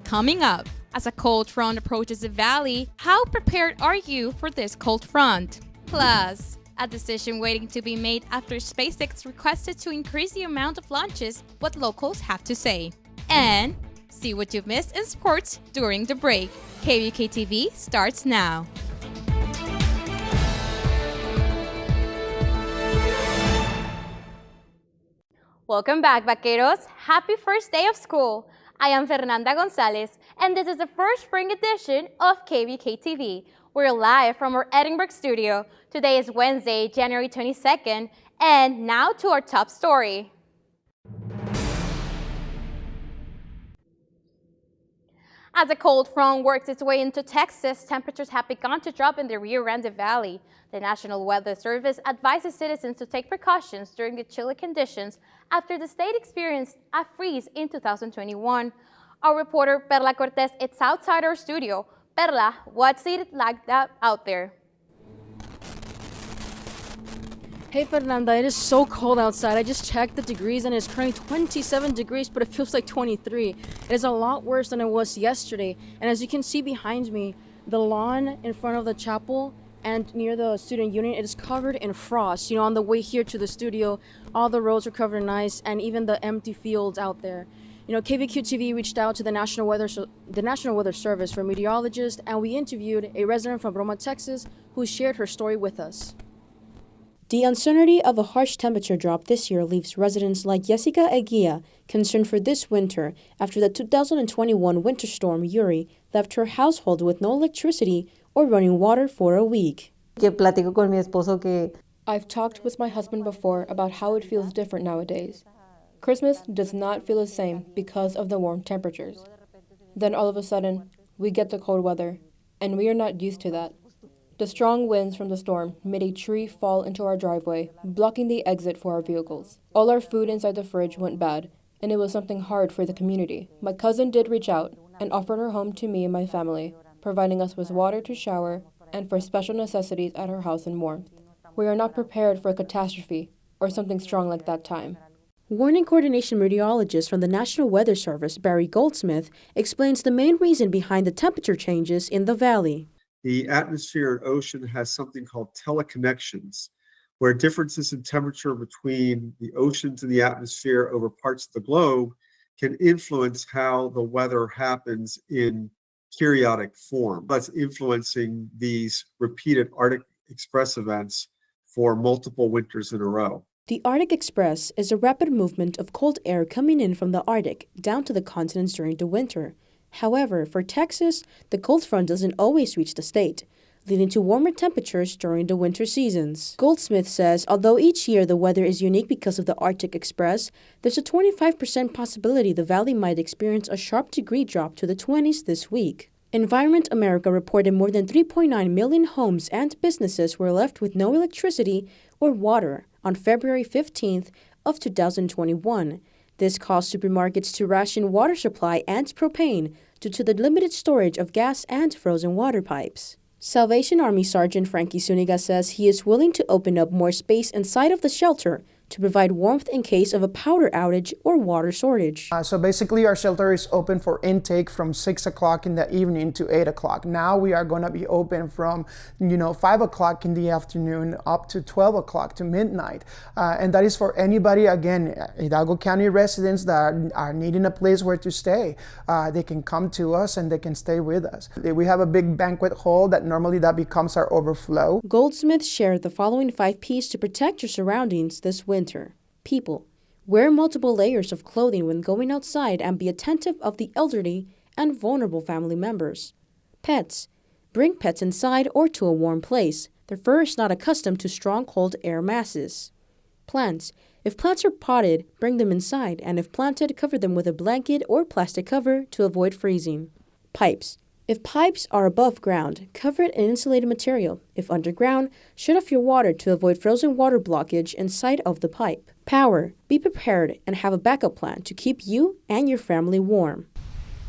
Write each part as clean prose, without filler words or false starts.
coming up. As a cold front approaches the valley, how prepared are you for this cold front? Plus, a decision waiting to be made after SpaceX requested to increase the amount of launches, what locals have to say. And see what you've missed in sports during the break. KVAQ-TV starts now. Welcome back, vaqueros. Happy first day of school. I am Fernanda Gonzalez, and this is the first spring edition of KVAQ-TV. We're live from our Edinburgh studio. Today is Wednesday, January 22nd, and now to our top story. As a cold front works its way into Texas, temperatures have begun to drop in the Rio Grande Valley. The National Weather Service advises citizens to take precautions during the chilly conditions after the state experienced a freeze in 2021. Our reporter Perla Cortez is outside our studio. Perla, what's it like that out there? Hey Fernanda, it is so cold outside. I just checked the degrees and it's currently 27 degrees, but it feels like 23. It is a lot worse than it was yesterday. And as you can see behind me, the lawn in front of the chapel and near the student union, it is covered in frost. You know, on the way here to the studio, all the roads were covered in ice and even the empty fields out there. You know, KVAQ-TV reached out to the National Weather Service for meteorologists, and we interviewed a resident from Roma, Texas, who shared her story with us. The uncertainty of a harsh temperature drop this year leaves residents like Jessica Eguia concerned for this winter after the 2021 winter storm Yuri left her household with no electricity or running water for a week. I've talked with my husband before about how it feels different nowadays. Christmas does not feel the same because of the warm temperatures. Then all of a sudden, we get the cold weather, and we are not used to that. The strong winds from the storm made a tree fall into our driveway, blocking the exit for our vehicles. All our food inside the fridge went bad, and it was something hard for the community. My cousin did reach out and offered her home to me and my family, providing us with water to shower and for special necessities at her house and warmth. We are not prepared for a catastrophe or something strong like that time. Warning coordination meteorologist from the National Weather Service, Barry Goldsmith, explains the main reason behind the temperature changes in the valley. The atmosphere and ocean has something called teleconnections, where differences in temperature between the oceans and the atmosphere over parts of the globe can influence how the weather happens in periodic form. That's influencing these repeated Arctic Express events for multiple winters in a row. The Arctic Express is a rapid movement of cold air coming in from the Arctic down to the continents during the winter. However, for Texas, the cold front doesn't always reach the state, leading to warmer temperatures during the winter seasons. Goldsmith says although each year the weather is unique because of the Arctic Express, there's a 25% possibility the valley might experience a sharp degree drop to the 20s this week. Environment America reported more than 3.9 million homes and businesses were left with no electricity or water on February 15th of 2021. This caused supermarkets to ration water supply and propane due to the limited storage of gas and frozen water pipes. Salvation Army Sergeant Frankie Zuniga says he is willing to open up more space inside of the shelter to provide warmth in case of a power outage or water shortage. So basically our shelter is open for intake from 6 o'clock in the evening to 8 o'clock. Now we are going to be open from 5 o'clock in the afternoon up to 12 o'clock to midnight. And that is for anybody, again, Hidalgo County residents that are needing a place where to stay. They can come to us and they can stay with us. We have a big banquet hall that normally that becomes our overflow. Goldsmith shared the following 5 P's to protect your surroundings this winter. People. Wear multiple layers of clothing when going outside and be attentive of the elderly and vulnerable family members. Pets. Bring pets inside or to a warm place. Their fur is not accustomed to strong cold air masses. Plants. If plants are potted, bring them inside, and if planted, cover them with a blanket or plastic cover to avoid freezing. Pipes. If pipes are above ground, cover it in insulated material. If underground, shut off your water to avoid frozen water blockage inside of the pipe. Power. Be prepared and have a backup plan to keep you and your family warm.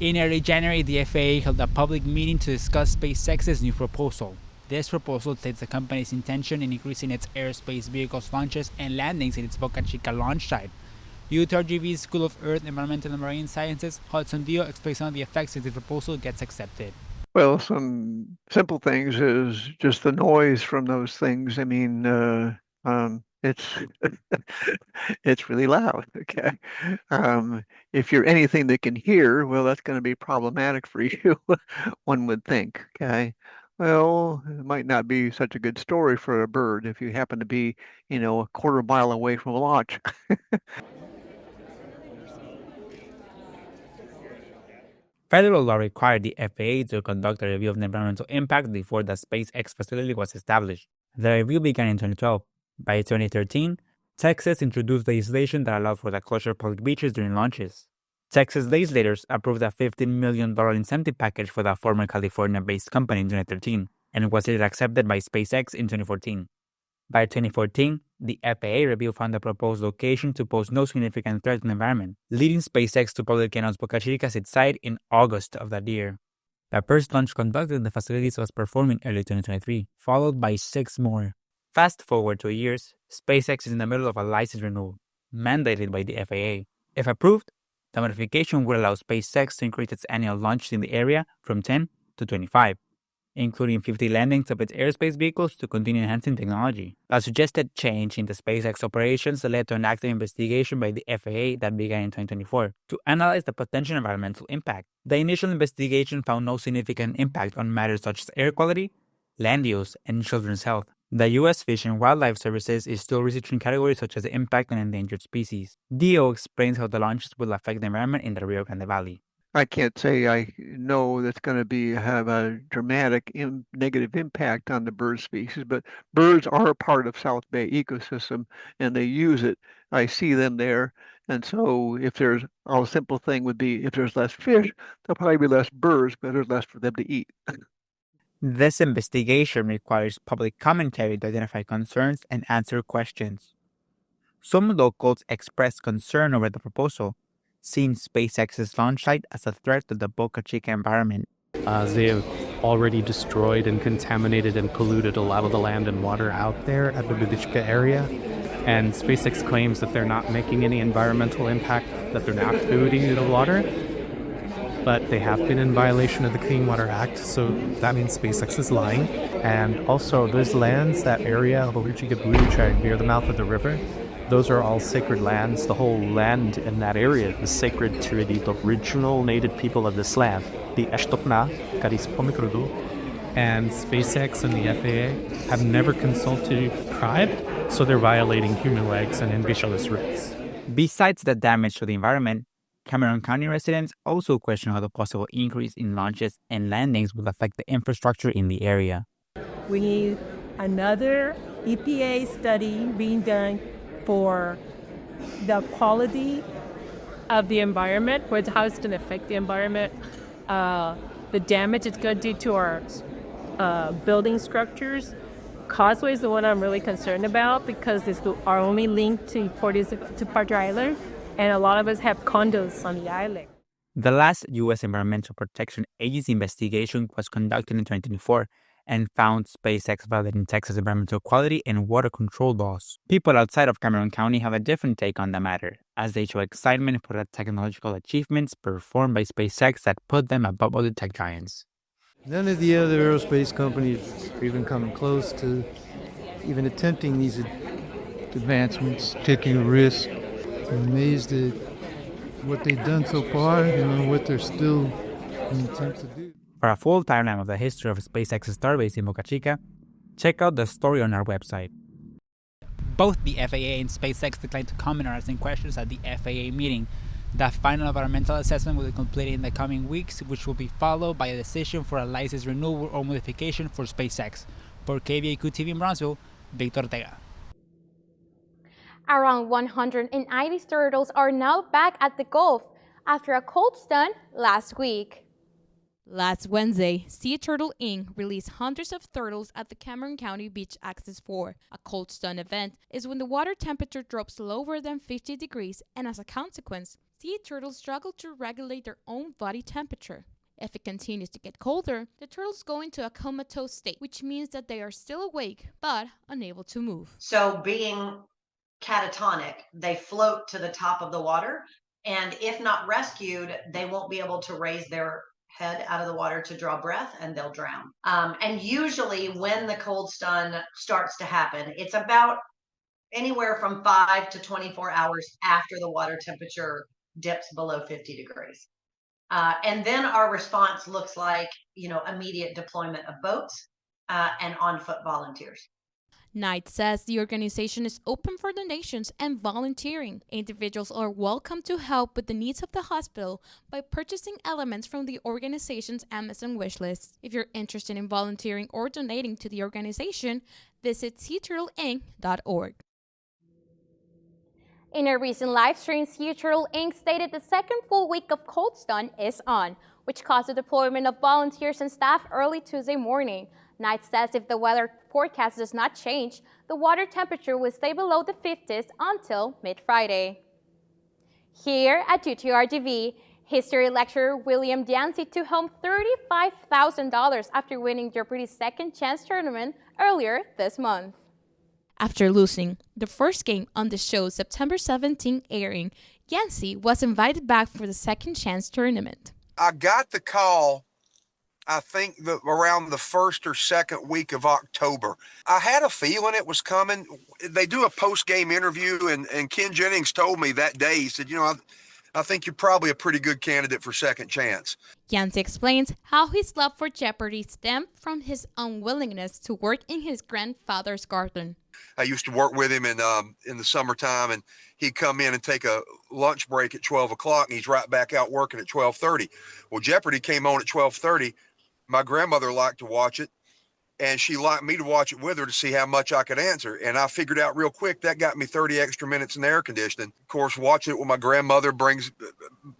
In early January, the FAA held a public meeting to discuss SpaceX's new proposal. This proposal states the company's intention in increasing its aerospace vehicles launches and landings at its Boca Chica launch site. UTRGV's School of Earth, Environmental and Marine Sciences, Hudson Dio, explains some of the effects if the proposal gets accepted. Well, some simple things is just the noise from those things. I mean, it's it's really loud. Okay, if you're anything that can hear, well, that's going to be problematic for you. One would think. Okay, well, it might not be such a good story for a bird if you happen to be, a quarter mile away from a launch. Federal law required the FAA to conduct a review of the environmental impact before the SpaceX facility was established. The review began in 2012. By 2013, Texas introduced legislation that allowed for the closure of public beaches during launches. Texas legislators approved a $15 million incentive package for the former California-based company in 2013, and it was later accepted by SpaceX in 2014. By 2014, the FAA review found the proposed location to pose no significant threat to the environment, leading SpaceX to publicly announce Boca Chica as its site in August of that year. The first launch conducted in the facilities was performed in early 2023, followed by 6 more. Fast forward 2 years, SpaceX is in the middle of a license renewal, mandated by the FAA. If approved, the modification would allow SpaceX to increase its annual launches in the area from 10 to 25. Including 50 landings of its airspace vehicles to continue enhancing technology. A suggested change in the SpaceX operations led to an active investigation by the FAA that began in 2024 to analyze the potential environmental impact. The initial investigation found no significant impact on matters such as air quality, land use, and children's health. The U.S. Fish and Wildlife Services is still researching categories such as the impact on endangered species. Dio explains how the launches will affect the environment in the Rio Grande Valley. I can't say I know that's going to have a dramatic negative impact on the bird species, but birds are a part of South Bay ecosystem and they use it. I see them there. And so a simple thing would be if there's less fish, there'll probably be less birds, but there's less for them to eat. This investigation requires public commentary to identify concerns and answer questions. Some locals expressed concern over the proposal, seeing SpaceX's launch site as a threat to the Boca Chica environment. They have already destroyed and contaminated and polluted a lot of the land and water out there at the Boca Chica area. And SpaceX claims that they're not making any environmental impact, that they're not polluting the water. But they have been in violation of the Clean Water Act, so that means SpaceX is lying. And also, those lands, that area of Boca Chica near the mouth of the river, those are all sacred lands. The whole land in that area is sacred to the original native people of this land, the Eshtokna, Karispomikrudu. And SpaceX and the FAA have never consulted the tribe, so they're violating human rights and individualist rights. Besides the damage to the environment, Cameron County residents also question how the possible increase in launches and landings will affect the infrastructure in the area. We need another EPA study being done for the quality of the environment, how it's going to affect the environment, the damage it's going to do to our building structures. Causeway is the one I'm really concerned about because it's our only link to Padre Island, and a lot of us have condos on the island. The last U.S. Environmental Protection Agency investigation was conducted in 2024 and found SpaceX violating Texas environmental quality and water control laws. People outside of Cameron County have a different take on the matter, as they show excitement for the technological achievements performed by SpaceX that put them above other tech giants. None of the other aerospace companies are even coming close to even attempting these advancements, taking a risk. I'm amazed at what they've done so far and what they're still in attempt to do. For a full timeline of the history of SpaceX's starbase in Boca Chica, check out the story on our website. Both the FAA and SpaceX declined to comment on asking questions at the FAA meeting. The final environmental assessment will be completed in the coming weeks, which will be followed by a decision for a license renewal or modification for SpaceX. For KVAQ-TV in Brownsville, Victor Ortega. Around 190 turtles are now back at the Gulf after a cold stun last week. Last Wednesday, Sea Turtle Inc. released hundreds of turtles at the Cameron County Beach Access 4. A cold stun event is when the water temperature drops lower than 50 degrees, and as a consequence, sea turtles struggle to regulate their own body temperature. If it continues to get colder, the turtles go into a comatose state, which means that they are still awake but unable to move. So being catatonic. They float to the top of the water, and if not rescued, they won't be able to raise their head out of the water to draw breath, and they'll drown. And usually when the cold stun starts to happen, it's about anywhere from 5 to 24 hours after the water temperature dips below 50 degrees. And then our response looks like, immediate deployment of boats and on-foot volunteers. Knight says the organization is open for donations and volunteering. Individuals are welcome to help with the needs of the hospital by purchasing elements from the organization's Amazon wishlist. If you're interested in volunteering or donating to the organization, visit SeaTurtleInc.org. In a recent live stream, Sea Turtle Inc. stated the second full week of cold stun is on, which caused the deployment of volunteers and staff early Tuesday morning. Knight says if the weather forecast does not change, the water temperature will stay below the 50s until mid-Friday. Here at UTRGV, history lecturer William Dancy took home $35,000 after winning Jeopardy's Second Chance tournament earlier this month. After losing the first game on the show's September 17 airing, Yancey was invited back for the Second Chance tournament. I got the call, I think around the first or second week of October. I had a feeling it was coming. They do a post-game interview, and Ken Jennings told me that day, he said, I think you're probably a pretty good candidate for Second Chance. Yancey explains how his love for Jeopardy stemmed from his unwillingness to work in his grandfather's garden. I used to work with him in the summertime, and he'd come in and take a lunch break at 12 o'clock, and he's right back out working at 12:30. Well, Jeopardy came on at 12:30. My grandmother liked to watch it, and she liked me to watch it with her to see how much I could answer. And I figured out real quick that got me 30 extra minutes in the air conditioning. Of course, watching it with my grandmother brings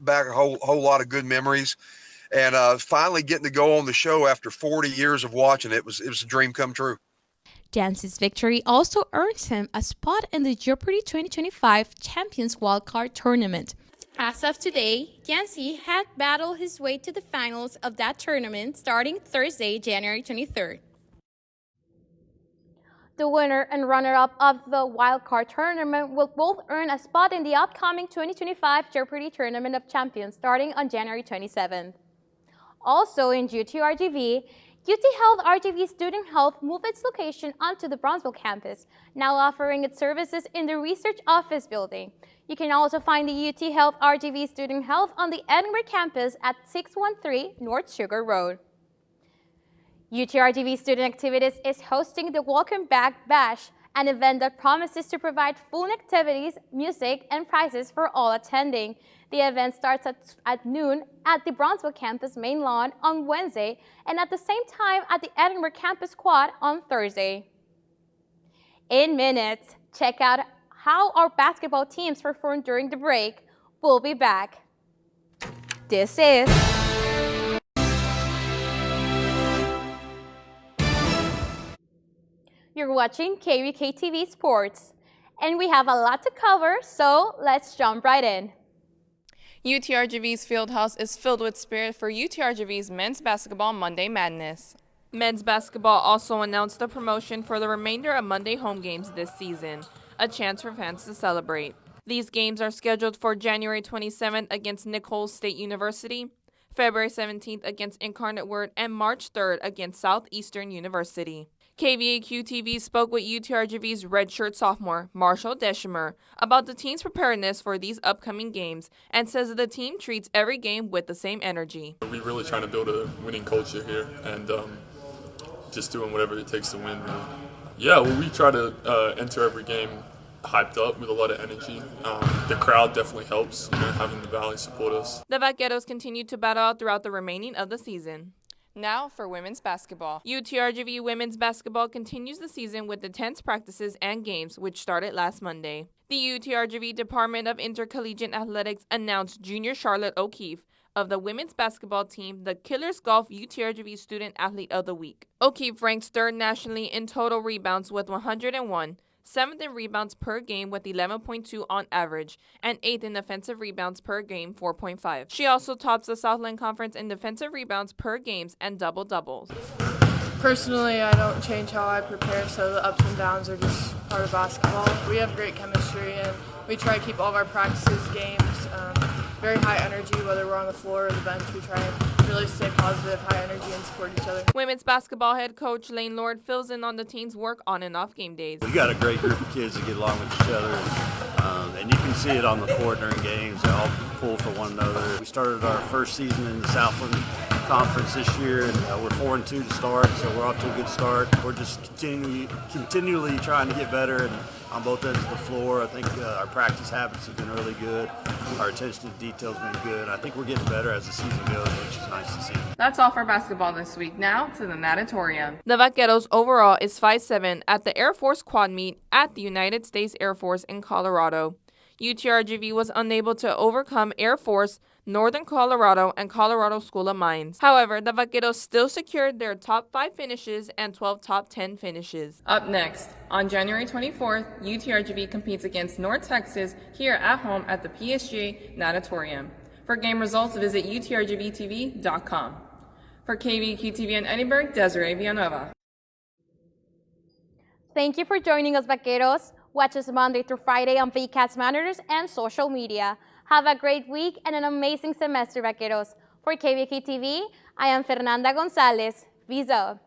back a whole lot of good memories. And finally getting to go on the show after 40 years of watching it was a dream come true. Dancy's victory also earns him a spot in the Jeopardy 2025 Champions Wildcard Tournament. As of today, Yancey had battled his way to the finals of that tournament starting Thursday, January 23rd. The winner and runner-up of the Wildcard Tournament will both earn a spot in the upcoming 2025 Jeopardy Tournament of Champions starting on January 27th. Also in UTRGV, UT Health RGV Student Health moved its location onto the Bronzeville campus, now offering its services in the Research Office building. You can also find the UT Health RGV Student Health on the Edinburgh campus at 613 North Sugar Road. UTRGV Student Activities is hosting the Welcome Back Bash, an event that promises to provide fun activities, music, and prizes for all attending. The event starts at noon at the Bronzeville campus main lawn on Wednesday and at the same time at the Edinburgh campus quad on Thursday. In minutes, check out how our basketball teams performed during the break. We'll be back. This is You're watching KVAQ-TV Sports, and we have a lot to cover, so let's jump right in. UTRGV's Fieldhouse is filled with spirit for UTRGV's Men's Basketball Monday Madness. Men's Basketball also announced the promotion for the remainder of Monday home games this season, a chance for fans to celebrate. These games are scheduled for January 27th against Nicholls State University, February 17th against Incarnate Word, and March 3rd against Southeastern University. KVAQ-TV spoke with UTRGV's redshirt sophomore, Marshall Deschimer, about the team's preparedness for these upcoming games and says that the team treats every game with the same energy. We're really trying to build a winning culture here and just doing whatever it takes to win, really. Yeah, well, we try to enter every game hyped up with a lot of energy. The crowd definitely helps, having the Valley support us. The Vaqueros continue to battle out throughout the remaining of the season. Now for women's basketball. UTRGV women's basketball continues the season with intense practices and games, which started last Monday. The UTRGV Department of Intercollegiate Athletics announced junior Charlotte O'Keefe of the women's basketball team the Killers Golf UTRGV Student Athlete of the Week. O'Keefe ranks third nationally in total rebounds with 101, 7th in rebounds per game with 11.2 on average, and 8th in defensive rebounds per game, 4.5. She also tops the Southland Conference in defensive rebounds per games and double-doubles. Personally, I don't change how I prepare, so the ups and downs are just part of basketball. We have great chemistry, and we try to keep all of our practices, games, very high energy, whether we're on the floor or the bench. We try and really stay positive, high energy, and support each other. Women's basketball head coach Lane Lord fills in on the team's work on and off game days. We got a great group of kids that get along with each other, and you can see it on the court during games. They all pull for one another. We started our first season in the Southland Conference this year, and we're 4-2 to start, so we're off to a good start. We're just continually trying to get better, and on both ends of the floor. I think our practice habits have been really good. Our attention to detail has been good. I think we're getting better as the season goes, which is nice to see. That's all for basketball this week. Now to the natatorium. The Vaqueros overall is 5-7 at the Air Force Quad Meet at the United States Air Force in Colorado. UTRGV was unable to overcome Air Force, Northern Colorado, and Colorado School of Mines. However, the Vaqueros still secured their top 5 finishes and 12 top 10 finishes. Up next, on January 24th, UTRGV competes against North Texas here at home at the PSG Natatorium. For game results, visit utrgvtv.com. For KVAQ-TV in Edinburgh, Desiree Villanueva. Thank you for joining us, Vaqueros. Watch us Monday through Friday on VCAT's monitors and social media. Have a great week and an amazing semester, Vaqueros. For KVAQ-TV, I am Fernanda Gonzalez. Visa.